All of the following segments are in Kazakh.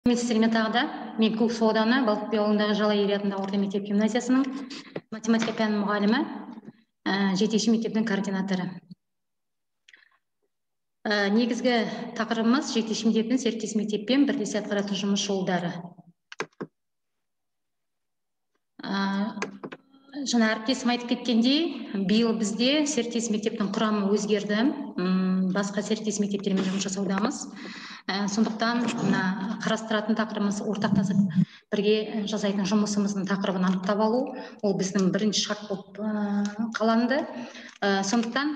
Сәлеметсіздер тағы да. Мен Көксу ауданы Балықби ауылындағы Жалай атындағы орта мектеп гимназиясының математика пәні мұғалімі, жетекші мектептің координаторы. Негізгі тақырыбымыз жетекші мектептің серіктес мектеппен бірлесе атқаратын жұмыс жолдары. Жаңа әріптесім айтып кеткендей, биыл бізде серіктес мектептің құрамы өзгерді. Басқа серіктес мектептермен жұмыс жасаудамыз. Сондықтан қарастыратын тақырыбымыз ортақтасып бірге жасайтын жұмысымыздың тақырыбын анықтап алу. Ол біздің бірінші шарт болып қаланды. Сондықтан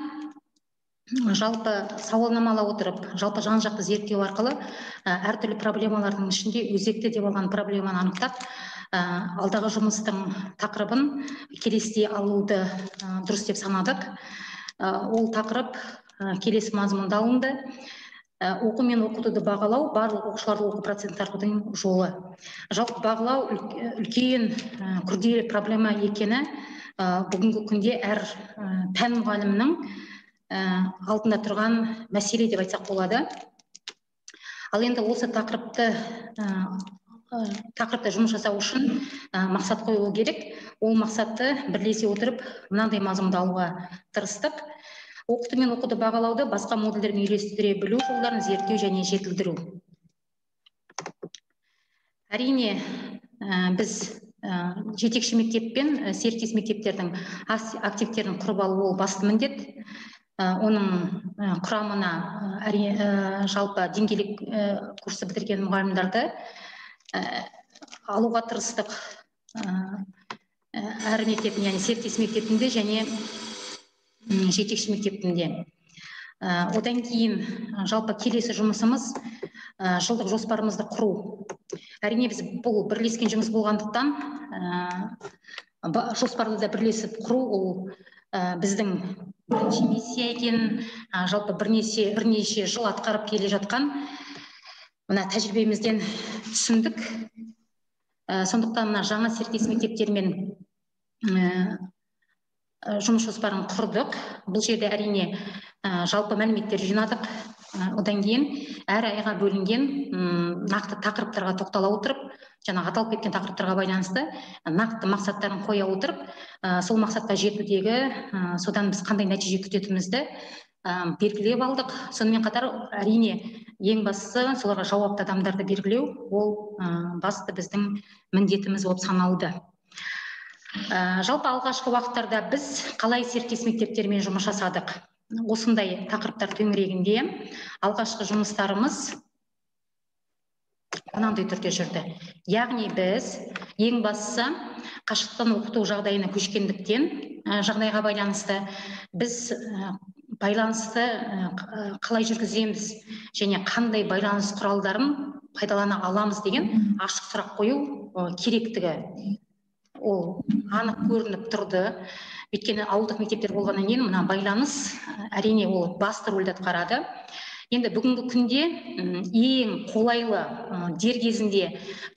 жалпы сауалнамалап отырып, жалпы жан-жақты зерттеу арқылы әртүрлі проблемалардың ішінде өзекті деп алған проблеманы анықтап, алдағы жұмыстың тақырыбын келесідей алуды дұрыс деп санадық. Ол тақырып келесі мазмұнда алынды. Оқу мен оқытуды бағалау барлық оқушыларды оқу процентін артудың жолы. Жалпы бағалау үлкен күрделі проблема екені бүгінгі күнде әр пән мұғалімінің алдында тұрған мәселе деп айтсақ болады. Ал енді осы тақырыпта жұмыс жасау үшін мақсат қою керек. Ол мақсатты бірлесе отырып мынандай мазмұнда алуға тырыстық. Оқыту мен оқуды бағалауды басқа модульдермен үйлестіре білу жолдарын зерттеу және жетілдіру. Әрине, біз жетекші мектеп пен серіктес мектептердің активтерін құрып алу ол басты міндет. Оның құрамына жалпы деңгейлік курсы бітірген мұғалімдерді алуға тырыстық. Әр мектептің, яғни серіктес мектептінде және жетекші мектептінде. Одан кейін жалпы келесі жұмысымыз жылдық жоспарымызды құру. Әрине, біз бұл бірлескен жұмыс болғандықтан жоспарды да бірлесіп құру ол біздің бірінші миссия екенін, жалпы бірнеше жыл атқарып келе жатқан мына тәжірибемізден түсіндік. Сондықтан мына жаңа серіктес мектептермен жұмыс жоспарын құрдық. Бұл жерде әрине жалпы мәліметтер жинадық. Одан кейін әр айға бөлінген нақты тақырыптарға тоқтала отырып, жаңа аталып кеткен тақырыптарға байланысты нақты мақсаттарын қоя отырып, сол мақсатқа жетудегі содан біз қандай нәтиже күтетімізді белгілеп алдық. Сонымен қатар әрине ең бастысы соларға жауапты адамдарды белгілеу, ол басты біздің міндетіміз болып саналды. Жалпы алғашқы уақыттарда біз қалай серіктес мектептермен жұмыс жасадық? Осындай тақырыптар төңірегінде алғашқы жұмыстарымыз мынандай түрде жүрді. Яғни біз ең бастысы қашықтан оқыту жағдайына көшкендіктен жағдайға байланысты біз байланысты қалай жүргіземіз және қандай байланыс құралдарын пайдалана аламыз деген ашық сұрақ қою керектігі ол анық көрініп тұрды. Өйткені ауылдық мектептер болғаннан кейін мына байланыс әрине ол басты рөлді атқарады. Енді бүгінгі күнде ең қолайлы дер кезінде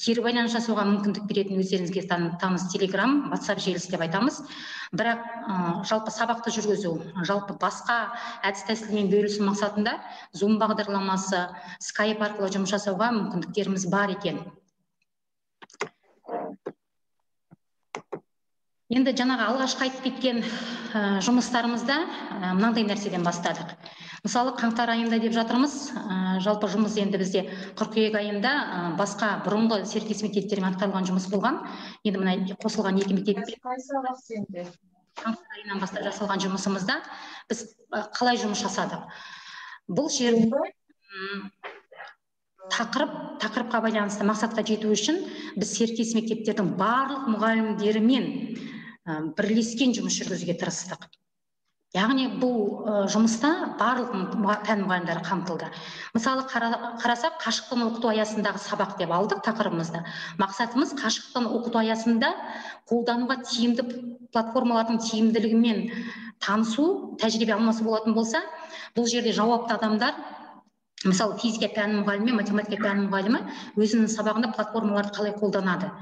кері байланыс жасауға мүмкіндік беретін өздеріңізге таныс Telegram, WhatsApp желісі деп айтамыз. Бірақ жалпы сабақты жүргізу, жалпы басқа әдіс тәсілмен бөлісу мақсатында Zoom бағдарламасы, Skype арқылы жұмыс жасауға мүмкіндіктеріміз бар екен. Енді жаңағы алғашқы айтып кеткен жұмыстарымызда мынандай нәрседен бастадық. Мысалы, қаңтар айында деп жатырмыз. Жалпы жұмыс енді бізде қыркүйек айында басқа бұрынғы серіктес мектептермен атқарылған жұмыс болған. Енді мына қосылған екі мектепте қаңтар айынан бастап жасалған жұмысымызда біз қалай жұмыс жасадық? Бұл жерде тақырыпқа байланысты мақсатқа жету үшін біз серіктес мектептердің барлық мұғалімдерімен бірлескен жұмыс жүргізуге тырыстық. Яғни бұл жұмыста барлық пән мұғалімдері қамтылды. Мысалы қарасақ, қашықтан оқыту аясындағы сабақ деп алдық тақырыбымызда. Мақсатымыз қашықтан оқыту аясында қолдануға тиімді платформалардың тиімділігімен танысу, тәжірибе алмасы болатын болса, бұл жерде жауапты адамдар, мысалы физика пәні мұғалімі, математика пәні мұғалімі өзінің сабағында платформаларды қалай қолданады.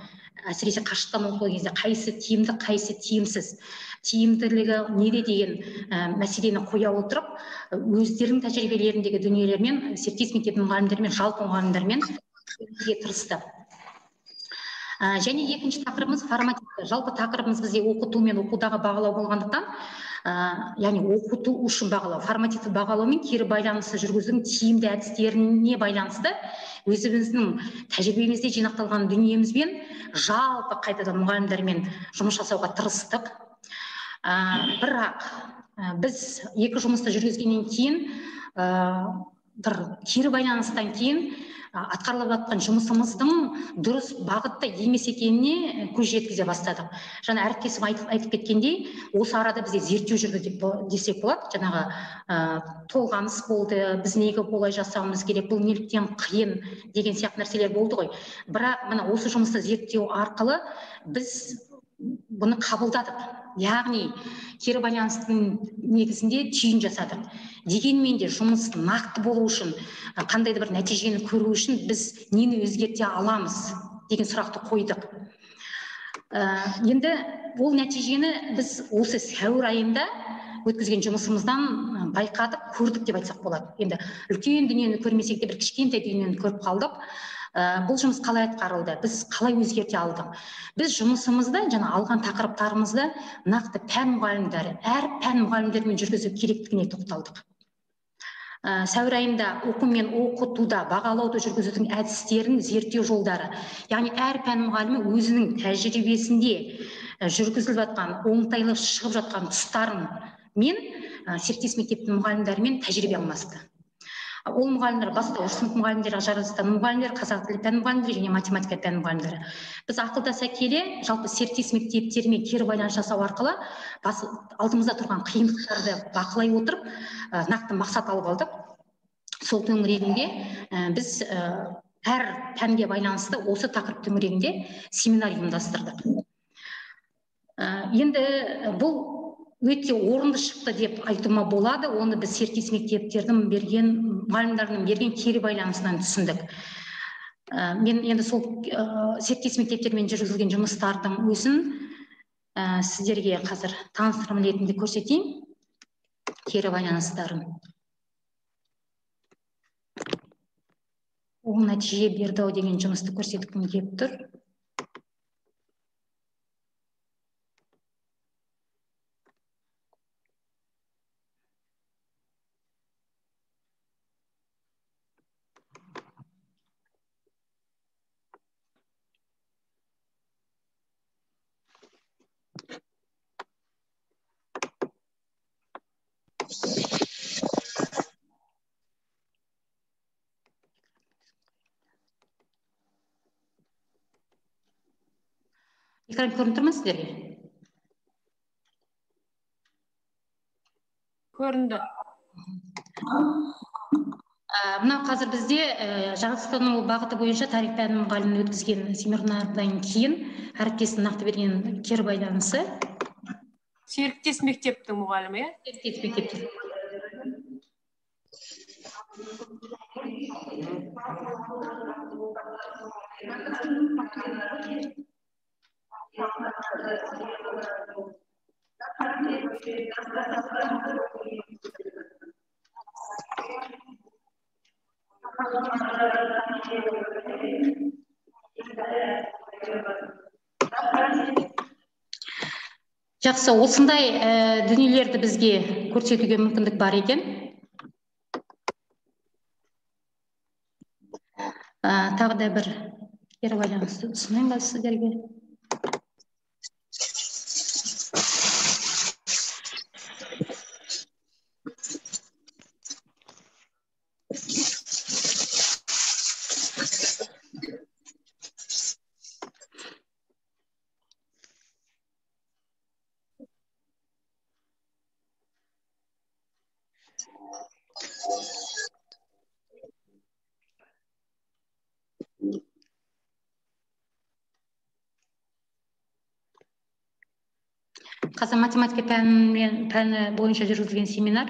Әсіресе қашықтан оқу кезде қайсы тиімді, қайсы тиімсіз, тиімділігі неде деген мәселені қоя отырып, өздерінің тәжірибелеріндегі дүниелермен серіктес мектеп мұғалімдерімен, жалпы мұғалімдермен тырысты. Және екінші тақырыбымыз формативті. Жалпы тақырыбымыз бізде оқыту мен оқудағы бағалау болғандықтан, яғни оқыту үшін бағалау, формативті бағалау мен кері байланысты жүргізудің тиімді әдістеріне байланысты өзіміздің тәжірибемізде жинақталған дүниемізбен жалпы қайтадан мұғалімдермен жұмыс жасауға тырыстық. Бірақ біз екі жұмысты жүргізгеннен кейін бір кері байланыстан кейін атқарылып жатқан жұмысымыздың дұрыс бағытта емес екеніне көз жеткізе бастадық. Жаңа әріптесім айтып кеткендей, осы арада бізде зерттеу жүрді десек болады. Жаңағы толғаныс болды, біз неге олай жасауымыз керек, бұл неліктен қиын деген сияқты нәрселер болды ғой. Бірақ мына осы жұмысты зерттеу арқылы біз бұны қабылдадық. Яғни кері байланыстың негізінде түйін жасадық. Дегенмен де жұмыс нақты болу үшін, қандай да бір нәтижені көру үшін біз нені өзгерте аламыз деген сұрақты қойдық. Енді ол нәтижені біз осы сәуір айында өткізген жұмысымыздан байқадық, көрдік деп айтсақ болады. Енді үлкен дүниені көрмесек те бір кішкентай дүниені көріп қалдық. Бұл жұмыс қалай атқарылды, біз қалай өзгерте алдық? Біз жұмысымызда, жаңа алған тақырыптарымызда нақты пән мұғалімдері, әр пән мұғалімдермен жүргізу керектігіне тоқталдық. Сәуір айында оқу мен оқытуда бағалауды жүргізудің әдістерін зерттеу жолдары, яғни әр пән мұғалімі өзінің тәжірибесінде жүргізіліп жатқан, оңтайлы шығып жатқан тұстарын мен серіктес мектептің мұғалімдерімен тәжірибе алмасты. Ол мұғалімдер бастауыш сынып мұғалімдері, жарыстан мұғалімдері, қазақ тілі пән мұғалімдері және математика пән мұғалімдері. Біз ақылдаса келе, жалпы серіктес мектептермен кері байланыс жасау арқылы алдымызда тұрған қиындықтарды бақылай отырып, нақты мақсат алып алдық. Сол төңірегінде біз әр пәнге байланысты осы тақырып төңірегінде семинар ұйымдастырдық. Енді бұл өте орынды шықты деп айтуыма болады. Оны біз серіктес мектептердің берген, мұғалімдердің берген кері байланысынан түсіндік. Мен енді сол серіктес мектептермен жүргізілген жұмыстардың өзін сіздерге қазір таныстырым ретінде көрсетейін. Кері байланыстарын. Ол нәтиже берді деген жұмысты көрсеткім келіп тұр. Экран көрініп тұр ма сіздерге? Көрінді. Мына қазір бізде жаратылыстану бағыты бойынша тарих пәні мұғалімі өткізген семинардан кейін әріптестің нақты берген кері байланысы. Серіктес мектептің мұғалімі, иә? Серіктес мектептің. Жақсы, осындай дүниелерді бізге көрсетуге мүмкіндік бар екен. Тағы да бір кері байланысты ұсынайын ба сіздерге? Қазір математика пәні бойынша жүргізілген семинар.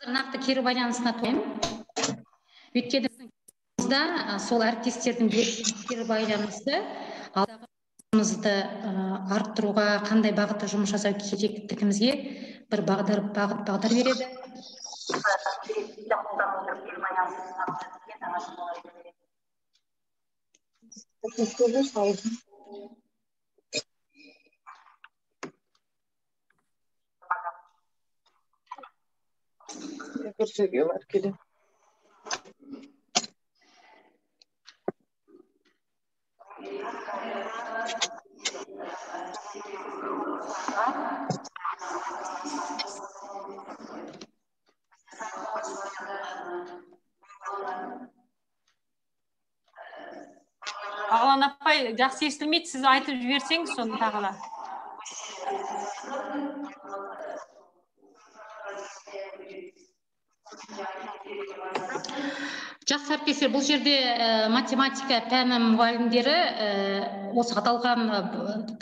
Нақты кері байланысына тоқтаймын. Өйткені сол әріптестердің кері байланысы алдағы арттыруға, қандай бағытта жұмыс жасау керектігімізге бір бағыт береді. Алан апай, жақсы естілмейді, сіз айтып жіберсеңіз соны тағала. Жақсы әріптестер, бұл жерде математика пәні мұғалімдері осы аталған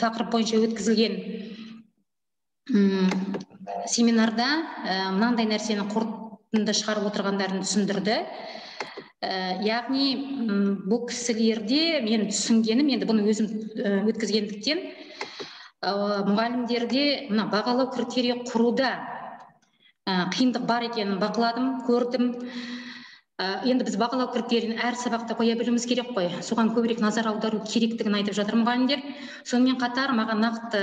тақырып бойынша өткізілген семинарда мынандай нәрсені қорытынды шығарып отырғандарын түсіндірді. Яғни бұл кісілерде мен түсінгенім, енді бұны өзім өткізгендіктен, мұғалімдерде мына бағалау критерий құруда қиындық бар екенін бақыладым, көрдім. Енді біз бағалау критерийін әр сабақта қоя білуіміз керек қой. Соған көбірек назар аудару керектігін айтып жатыр мұғалімдер. Сонымен қатар маған нақты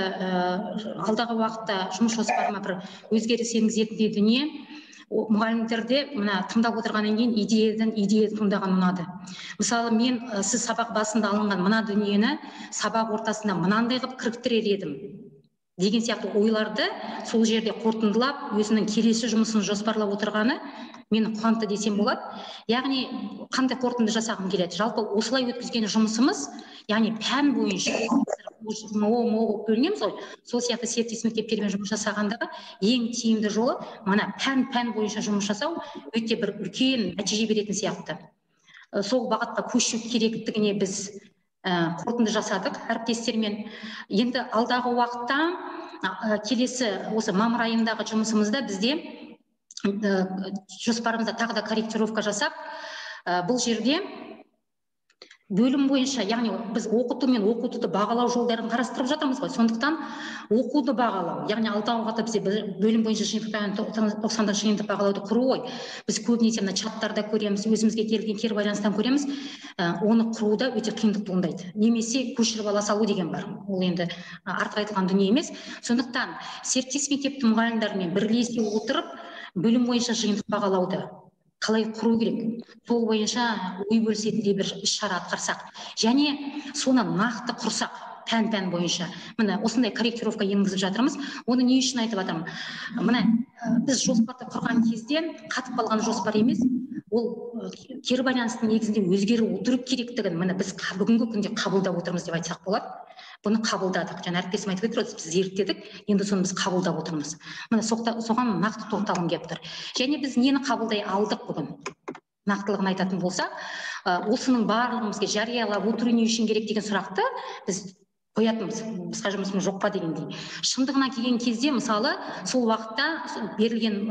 алдағы уақытта жұмыс жоспарыма бір өзгеріс енгізетіндей дүние. Мұғалімдерде мына тыңдап отырғаннан кейін идея туындаған ұнады. Мысалы, мен сіз сабақ басында алынған мына дүниені сабақ ортасында мынандай қылып кіріктірер едім деген сияқты ойларды сол жерде қорытындылап, өзінің келесі жұмысын жоспарлап отырғаны мені қуантты десем болады. Яғни қандай қорытынды жасағым келеді? Жалпы осылай өткізген жұмысымыз, яғни пән бойынша бөлінеміз ғой. Сол сияқты серіктес мектептермен жұмыс жасағандағы ең тиімді жолы мына пән бойынша жұмыс жасау өте бір үлкен нәтиже беретін сияқты. Сол бағытқа көшу керектігіне біз қорытынды жасадық әріптестермен. Енді алдағы уақытта келесі осы мамыр айындағы жұмысымызда бізде жоспарымызда тағы да корректировка жасап, бұл жерде бөлім бойынша, яғни біз оқыту мен оқытуды бағалау жолдарын қарастырып жатырмыз ғой. Сондықтан оқуды бағалау, яғни алдағы уақытта бізде бөлім бойынша жиынтық 90 жиынтық бағалауды құру ғой. Біз көбінесе мына чаттарда көреміз, өзімізге келген кері байланыстан көреміз, оны құруда өте қиындық туындайды. Немесе көшіріп ала салу деген бар. Ол енді артық айтылған дүние емес. Сондықтан серіктес мектептің мұғалімдерімен бірлесе отырып, бөлім бойынша жиынтық бағалауды қалай құру керек, сол бойынша ой бөлісетіндей бір іс-шара атқарсақ, және соны нақты құрсақ пән бойынша. Міне осындай корректировка енгізіп жатырмыз. Оны не үшін айтып жатырмын? Міне біз жоспарды құрған кезде қатып қалған жоспар емес, ол кері байланыстың негізінде өзгеріп отыру керектігін міне біз бүгінгі күнде қабылдап отырмыз деп айтсақ болады. Бұны қабылдадық. Және әріптесім айтып отыр, біз зерттедік, енді соны біз қабылдап отырмыз. Міне соған нақты тоқталғым келіп тұр. Және біз нені қабылдай алдық бүгін? Нақтылығын айтатын болсақ, осының барлығын бізге жариялап отыру не үшін керек деген сұрақты біз қоятынбыз, басқа жұмысымыз жоқ па дегендей. Шындығына келген кезде, мысалы, сол уақытта берілген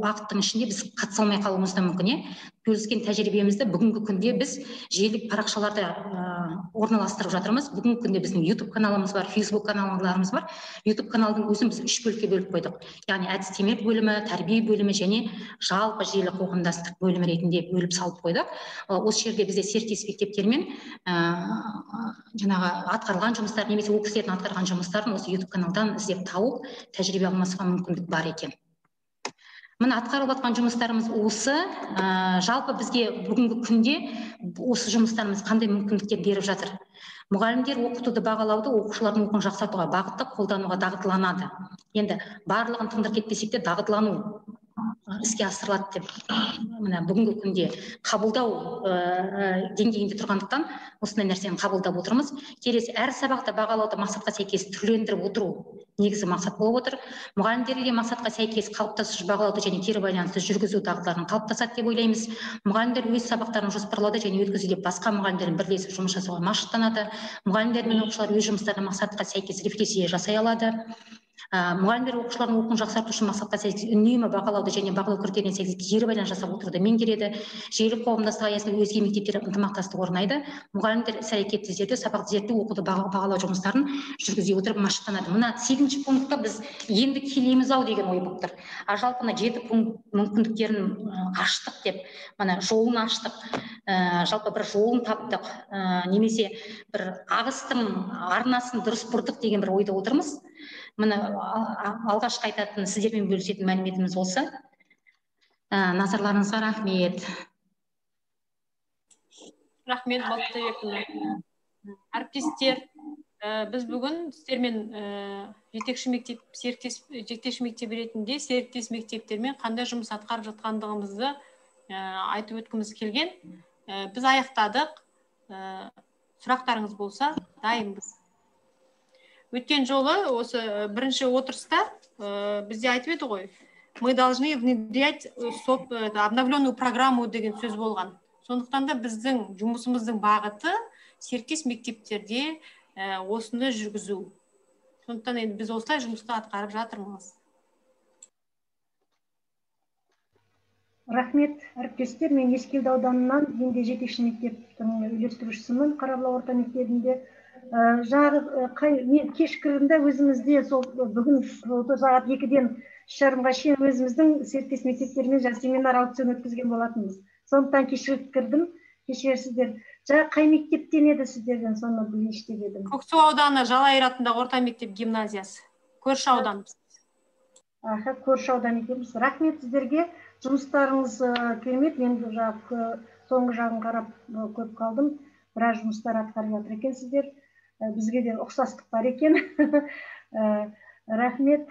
уақыттың ішінде біз қатыса алмай қалуымыз да мүмкін. Бөліскен тәжірибемізді бүгінгі күнде біз желілік парақшаларда орналастырып жатырмыз. Бүгінгі күнде біздің YouTube каналымыз бар, Facebook каналымыз бар. YouTube каналдың өзін біз 3 бөлікке бөліп қойдық. Яғни әдістемелік бөлімі, тәрбие бөлімі және жалпы желі қоғамдастық бөлімі ретінде бөліп салып қойдық. Осы жерде бізде серіктес мектептермен жаңағы атқарылған жұмыстар немесе ол кісілердің атқарған жұмыстарын осы YouTube каналдан іздеп тауып тәжірибе алмасуға мүмкіндік бар екен. Мына атқарылып жатқан жұмыстарымыз осы. Жалпы бізге бүгінгі күнде осы жұмыстарымыз қандай мүмкіндіктер беріп жатыр? Мұғалімдер оқытуды бағалауды оқушылардың оқуын жақсартуға бағытты қолдануға дағдыланады. Енді барлығын тыңдырып кетпесек те дағдылану іске асырылады деп мына бүгінгі күнде қабылдау деңгейінде тұрғандықтан осындай нәрсені қабылдап отырмыз. Келесі әр сабақта бағалауды мақсатқа сәйкес түрлендіріп отыру негізі мақсат болып отыр. Мұғалімдерге мақсатқа сәйкес қалыптасушы бағалауды және кері байланысты жүргізу дағдыларын қалыптасады деп ойлаймыз. Мұғалімдер өз сабақтарын жоспарлауда және өткізуде басқа мұғалімдермен бірлесіп жұмыс жасауға машықтанады. Мұғалімдер мен оқушылар өз жұмыстарының мақсатқа сәйкес рефлексия жасай алады. Мұғалімдер оқушылардың оқуын жақсарту үшін мақсатқа сәйкес үнемі бағалауды және бағалау критериіне сәйкес кері байланыс жасап отыруды меңгереді. Желілік қоғамдастық аясында өзге мектептер ынтымақтастық орнайды. Мұғалімдер іс-әрекетті зерттеу, сабақты зерттеу, оқуды бағалау жұмыстарын жүргізе отырып машықтанады. Мына 8-ші пунктта біз енді келеміз ау деген ой болып тұр. Жалпы 7 пункт мүмкіндіктерін аштық деп, жолын аштық, жалпы бір жолын таптық, немесе бір ағыстың арнасын дұрыс бұрдық деген бір ойда отырмыз. Міне алғашқы айтатын сіздермен бөлісетін мәліметіміз осы. Назарларыңызға рахмет. Рахмет, Балтабекова. Әріптестер, біз бүгін сіздермен жетекші мектеп ретінде серіктес мектептермен қандай жұмыс атқарып жатқандығымызды айтып өткіміз келген. Біз аяқтадық. Сұрақтарыңыз болса, дайынбыз. Өткен жолы осы бірінші отырыста бізде айтып еді ғой, мы должны внедрять обновленную программу деген сөз болған. Сондықтан да біздің жұмысымыздың бағыты серіктес мектептерде осыны жүргізу. Сондықтан біз осылай жұмысты атқарып жатырмыз. Рахмет, әріптестер. Мен Ескелді ауданынан енді жетекші мектептің үйлестірушісімін. Қарабұлақ орта мектебінде мен кешкірімде өзімізде сол бүгін сағат 2-ден 3:30-ға шейін өзіміздің серіктес мектептермен семинар аукцион өткізген болатынбыз. Сондықтан кешігіп кірдім. Кешірерсіздер. Қай мектептен еді сіздерден, соны білейінші деп едім. Көксу ауданы Жалайыр атындағы орта мектеп гимназиясы. Көрші ауданымыз. Көрші аудан екенбіз. Рахмет сіздерге. Жұмыстарыңыз керемет. Мен соңғы жағын қарап көп қалдым. Біраз жұмыстар атқарып жатыр екенсіздер. Бізге де ұқсастық бар екен. Рахмет.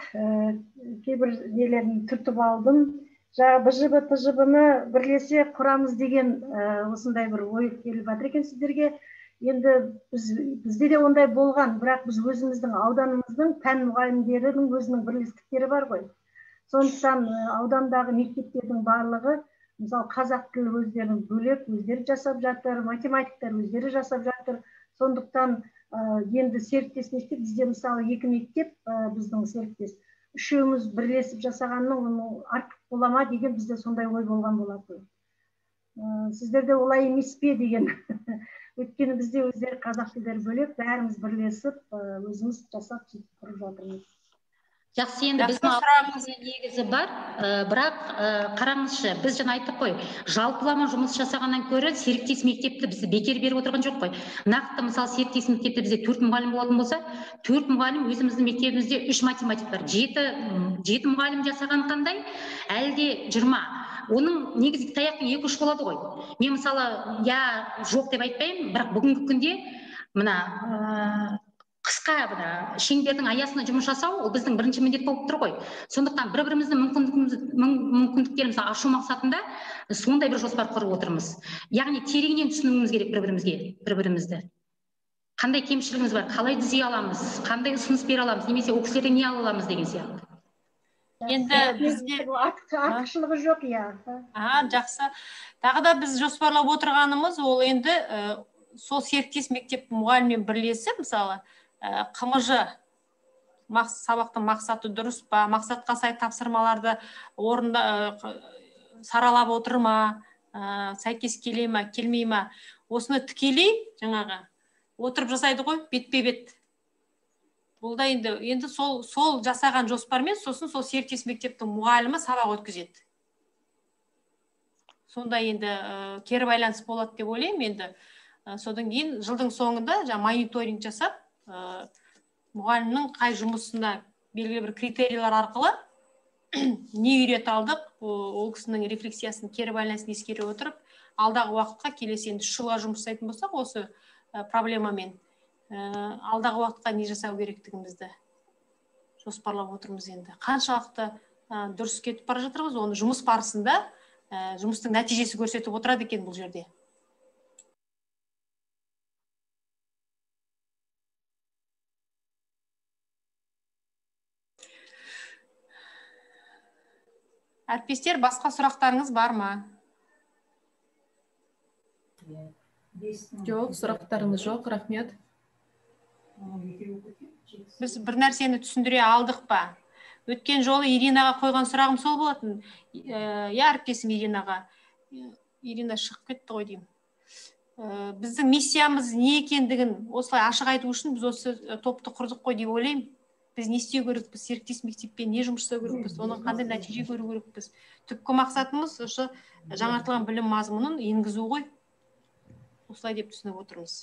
Кейбір нелерін түртіп алдым. БЖБ, ТЖБ-ны бірлесе құрамыз деген осындай бір ой келіп жатыр екен сіздерге. Енді бізде де ондай болған, бірақ біз өзіміздің ауданымыздың пән мұғалімдерінің өзінің бірлестіктері бар ғой. Сондықтан аудандағы мектептердің барлығы, мысалы қазақ тілі өздерін бөлек, өздері жасап жатыр, математиктер өздері жасап жатыр. Сондықтан енді серіктес мектеп, бізде мысалы 2 мектеп біздің серіктес. Үшеуміз бірлесіп жасағанның артық бола ма деген бізде сондай ой болған болатын. Сіздерде олай емес пе деген. Өйткені бізде өздері қазақ тілдері бөлек, бәріміз бірлесіп, өзіміз жасап құрып жатырмыз. Жақсы, енді біздің алдымызда негізі бар, бірақ қараңызшы, біз жаңа айттық қой, жалпылама жұмыс жасағаннан көрі серіктес мектепті бізді бекер беріп отырған жоқ қой. Нақты мысалы серіктес мектепте бізде 4 мұғалім болатын болса, 4 мұғалім өзіміздің мектебімізде 3 математик бар. 7 мұғалім жасаған қандай? Әлде 20. Оның негізгі таяқтың 2-3 болады ғой. Мен мысалы, жоқ деп айтпаймын, бірақ бүгінгі күнде мына қысқа шеңбердің аясында жұмыс жасау, ол біздің бірінші міндет болып тұр ғой. Сондықтан бір-біріміздің мүмкіндіктерімізді ашу мақсатында сондай бір жоспар құрып отырмыз. Яғни тереңнен түсінуіміз керек бір-бірімізді. Қандай кемшілігіміз бар, қалай түзей аламыз, қандай ұсыныс бере аламыз, немесе ол кісілерден не ала аламыз деген сияқты. Енді бізде артықшылығы жоқ, жақсы. Тағы да біз жоспарлап отырғанымыз, ол енді сол серіктес мектеп мұғаліммен бірлесіп, мысалы, КМЖ сабақтың мақсаты дұрыс па, мақсатқа сай тапсырмаларды саралап отыр ма, сәйкес келе ма, келмей ма, осыны тікелей жаңағы отырып жасайды ғой, бетпе-бет. Бұл да енді сол жасаған жоспармен сосын сол серіктес мектептің мұғалімі сабақ өткізеді. Сонда енді кері байланыс болады деп ойлаймын. Енді содан кейін жылдың соңында мониторинг жасап, мұғалімнің қай жұмысында белгілі бір критериялар арқылы не үйрет алдық, ол кісінің рефлексиясын, кері байланысын ескере отырып, алдағы уақытқа келесі енді 3 жылға жұмыс жасайтын болсақ, осы проблемамен алдағы уақытқа не жасау керектігімізді жоспарлап отырмыз енді. Қаншалықты дұрыс кетіп бара жатырмыз, оны жұмыс барысында жұмыстың нәтижесі көрсетіп отырады екен бұл жерде. Әріптестер, басқа сұрақтарыңыз бар ма? Жоқ, сұрақтарымыз жоқ, рахмет. Біз бір нәрсені түсіндіре алдық па? Өткен жолы Иринаға қойған сұрағым сол болатын. Әріптесім Иринаға. Ирина шығып кетті ғой деймін. Біздің миссиямыз не екендігін осылай ашық айту үшін біз осы топты құрдық қой деп ойлаймын. Біз не істеу керекпіз, серіктес мектеппен не жұмыс жасау керекпіз, оның қандай нәтиже көру керекпіз. Түпкі мақсатымыз осы жаңартылған білім мазмұнын енгізу ғой. Осылай деп түсініп отырмыз.